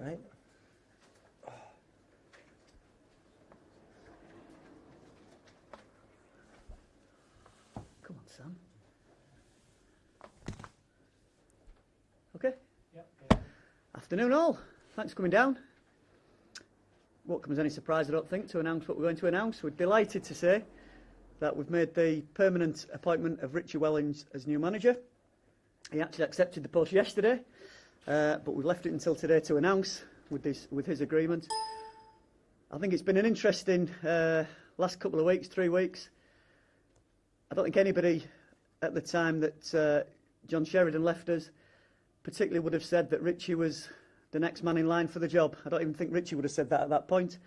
Right. Come on, Sam. Okay. Yep. Yeah. Afternoon all. Thanks for coming down. Won't come as any surprise, I don't think, to announce what we're going to announce. We're delighted to say that we've made the permanent appointment of Ritchie Wellens as new manager. He actually accepted the post yesterday, but we've left it until today to announce with his agreement. I think it's been an interesting last couple of weeks, 3 weeks. I don't think anybody at the time that John Sheridan left us particularly would have said that Ritchie was the next man in line for the job. I don't even think Ritchie would have said that at that point.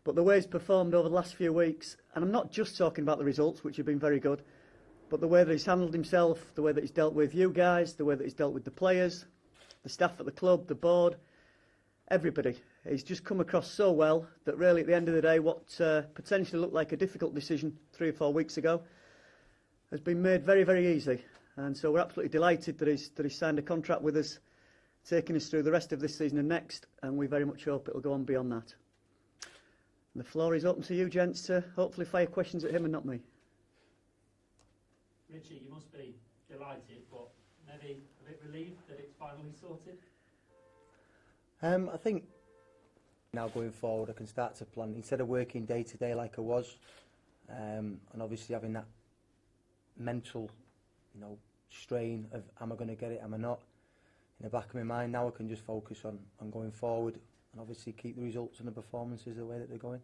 But the way he's performed over the last few weeks, and I'm not just talking about the results, which have been very good, but the way that he's handled himself, the way that he's dealt with you guys, the way that he's dealt with the players, the staff at the club, the board, everybody. He's just come across so well that really at the end of the day, what potentially looked like a difficult decision 3 or 4 weeks ago has been made very, very easy. And so we're absolutely delighted that he's signed a contract with us, taking us through the rest of this season and next, and we very much hope it'll go on beyond that. And the floor is open to you, gents, to hopefully fire questions at him and not me. Ritchie, you must be delighted, but maybe a bit relieved that it's finally sorted? I think now going forward I can start to plan, instead of working day to day like I was, and obviously having that mental, strain of am I going to get it, am I not, in the back of my mind. Now I can just focus on going forward and obviously keep the results and the performances the way that they're going.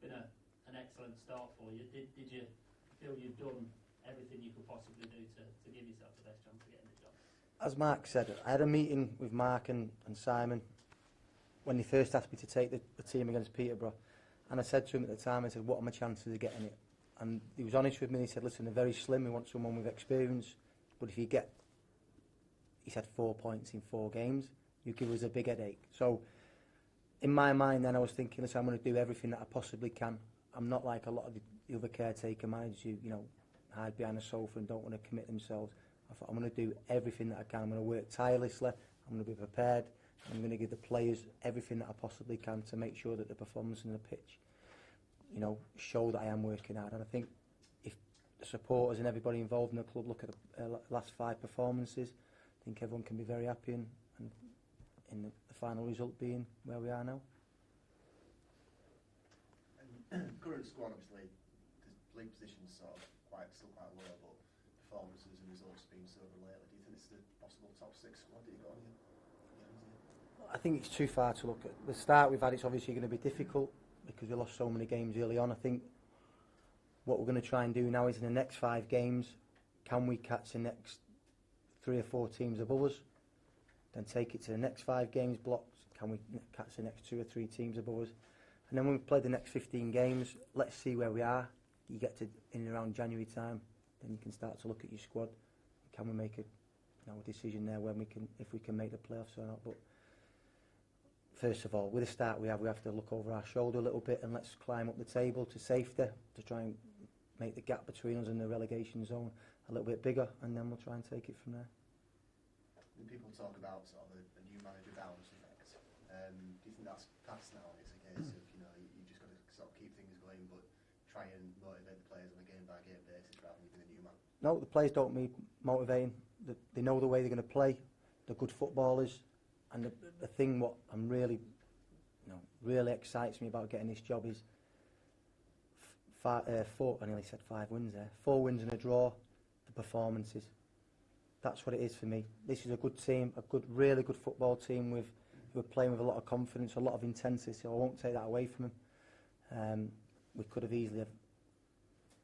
It's been an excellent start for you. Did you feel you've done everything you could possibly do to give yourself the best chance of getting the job? As Mark said, I had a meeting with Mark and Simon when they first asked me to take the team against Peterborough, and I said to him at the time, I said, what are my chances of getting it? And he was honest with me. He said, listen, they're very slim. We want someone with experience. But if you get, he said, 4 points in 4 games, you give us a big headache. So in my mind then I was thinking, listen, I'm going to do everything that I possibly can. I'm not like a lot of the other caretaker managers who, hide behind a sofa and don't want to commit themselves. I thought I'm going to do everything that I can. I'm going to work tirelessly. I'm going to be prepared. I'm going to give the players everything that I possibly can to make sure that the performance on the pitch show that I am working hard. And I think if the supporters and everybody involved in the club look at the last 5 performances, I think everyone can be very happy and in the final result being where we are now. And current squad, obviously, the league position's still quite low, but performances and results have been so good lately. Do you think it's the possible top 6 squad that you've got on you? I think it's too far to look at. The start we've had, it's obviously going to be difficult because we lost so many games early on. I think what we're going to try and do now is in the next 5 games, can we catch the next 3 or 4 teams above us? Then take it to the next 5 games blocks. Can we catch the next 2 or 3 teams above us? And then when we play the next 15 games, let's see where we are. You get to in and around January time, then you can start to look at your squad. Can we make a decision there when we can, if we can make the playoffs or not? But first of all, with the start we have to look over our shoulder a little bit and let's climb up the table to safety to try and make the gap between us and the relegation zone a little bit bigger, and then we'll try and take it from there. When people talk about sort of a new manager balance effect, do you think that's past now? It's a case of you just got to sort of keep things going, but try and motivate the players on a game by game basis rather than being a new man. No, the players don't need motivating. They know the way they're going to play. They're good footballers. And the thing what I'm really excites me about getting this job is 4, I nearly said 5 wins there, 4 wins and a draw, the performances. That's what it is for me. This is a good team, really good football team who are playing with a lot of confidence, a lot of intensity, so I won't take that away from them. We could have easily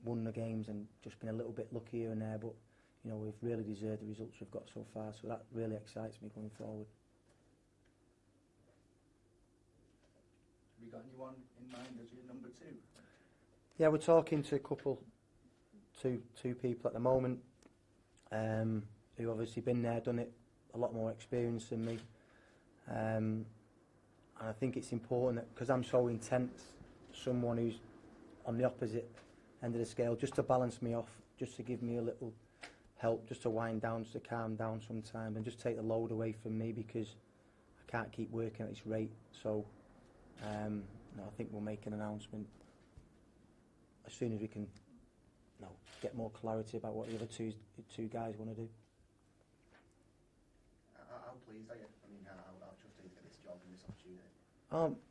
won the games and just been a little bit lucky here and there, but we've really deserved the results we've got so far, so that really excites me going forward. Have you got anyone in mind as your number 2? Yeah, we're talking to two people at the moment who've obviously been there, done it, a lot more experience than me. And I think it's important that, because I'm so intense, someone who's on the opposite end of the scale, just to balance me off, just to give me a little help, just to wind down, just to calm down sometimes, and just take the load away from me, because can't keep working at this rate. So no, I think we'll make an announcement as soon as we can, get more clarity about what the other two guys want to do. How pleased are you? I mean, how trusting to get this job and this opportunity?